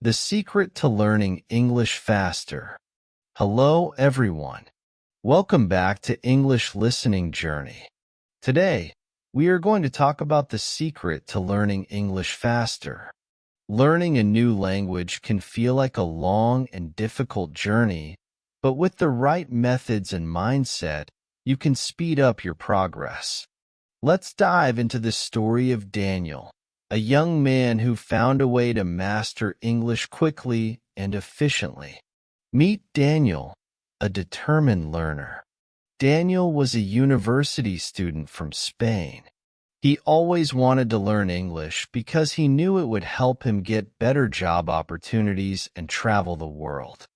The secret to learning English faster. Hello, everyone. Welcome back to English Listening Journey. Today, we are going to talk about the secret to learning English faster. Learning a new language can feel like a long and difficult journey, but with the right methods and mindset, you can speed up your progress. Let's dive into the story of Daniel, a young man who found a way to master English quickly and efficiently. Meet Daniel, a determined learner. Daniel was a university student from Spain. He always wanted to learn English because he knew it would help him get better job opportunities and travel the world.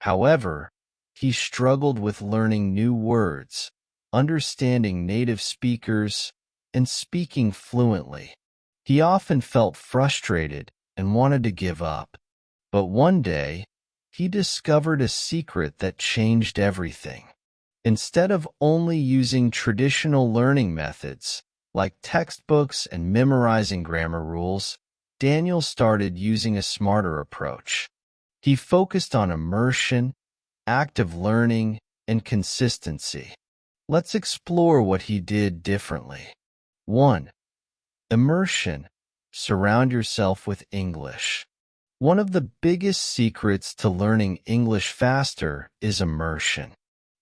However, he struggled with learning new words, understanding native speakers, and speaking fluently. He often felt frustrated and wanted to give up. But one day, he discovered a secret that changed everything. Instead of only using traditional learning methods, like textbooks and memorizing grammar rules, Daniel started using a smarter approach. He focused on immersion, active learning, and consistency. Let's explore what he did differently. 1. Immersion. Surround yourself with English. One of the biggest secrets to learning English faster is immersion.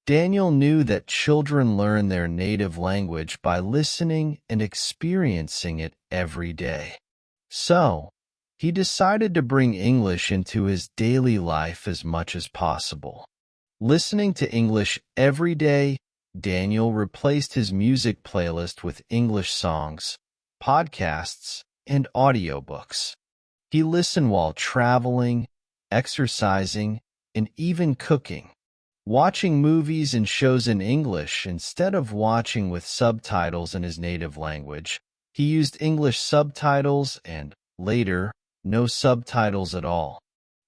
Daniel knew that children learn their native language by listening and experiencing it every day. So, he decided to bring English into his daily life as much as possible. Listening to English every day, Daniel replaced his music playlist with English songs, podcasts, and audiobooks. He listened while traveling, exercising, and even cooking. Watching movies and shows in English instead of watching with subtitles in his native language, he used English subtitles and, later, no subtitles at all.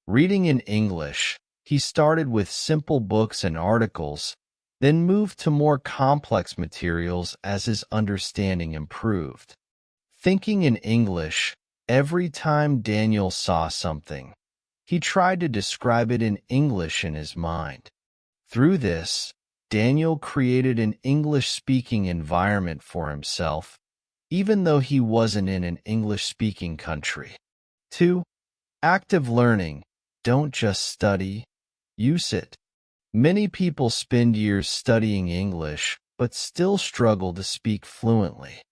Reading in English, he started with simple books and articles, then moved to more complex materials as his understanding improved. Thinking in English, every time Daniel saw something, he tried to describe it in English in his mind. Through this, Daniel created an English-speaking environment for himself, even though he wasn't in an English-speaking country. 2. Active learning. Don't just study, use it. Many people spend years studying English, but still struggle to speak fluently.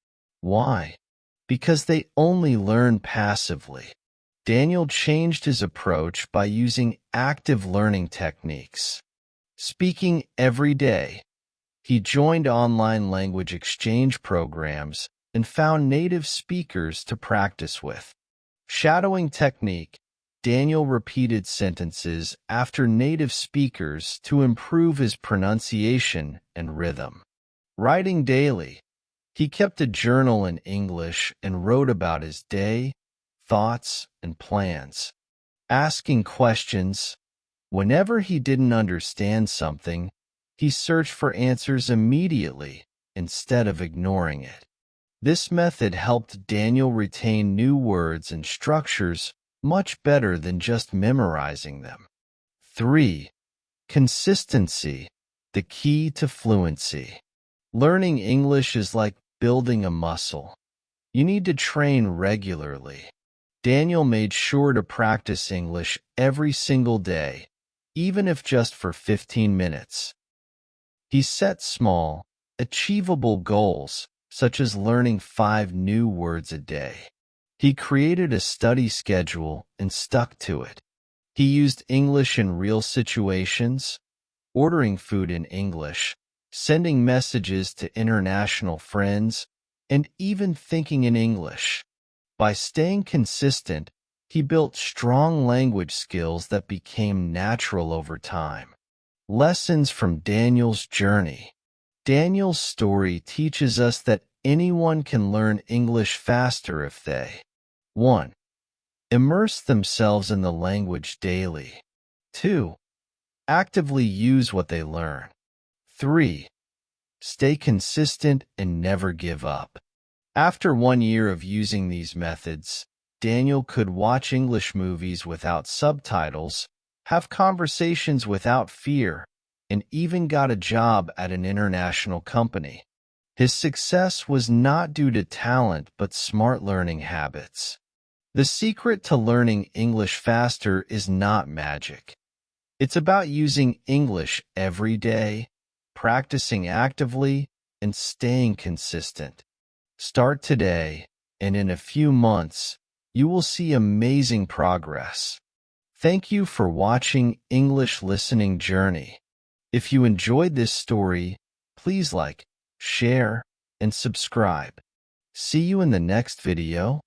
Why? Because they only learn passively. Daniel changed his approach by using active learning techniques. Speaking every day, he joined online language exchange programs and found native speakers to practice with. Shadowing technique, Daniel repeated sentences after native speakers to improve his pronunciation and rhythm. Writing daily, he kept a journal in English and wrote about his day, thoughts, and plans. Asking questions. Whenever he didn't understand something, he searched for answers immediately instead of ignoring it. This method helped Daniel retain new words and structures much better than just memorizing them. 3. Consistency, the key to fluency. Learning English is like building a muscle. You need to train regularly. Daniel made sure to practice English every single day, even if just for 15 minutes. He set small, achievable goals, such as learning 5 new words a day. He created a study schedule and stuck to it. He used English in real situations, ordering food in English, sending messages to international friends, and even thinking in English. By staying consistent, he built strong language skills that became natural over time. Lessons from Daniel's journey. Daniel's story teaches us that anyone can learn English faster if they 1. Immerse themselves in the language daily. 2. Actively use what they learn. 3. Stay consistent and never give up. After 1 year of using these methods, Daniel could watch English movies without subtitles, have conversations without fear, and even got a job at an international company. His success was not due to talent but smart learning habits. The secret to learning English faster is not magic. It's about using English every day, practicing actively, and staying consistent. Start today, and in a few months, you will see amazing progress. Thank you for watching English Listening Journey. If you enjoyed this story, please like, share, and subscribe. See you in the next video.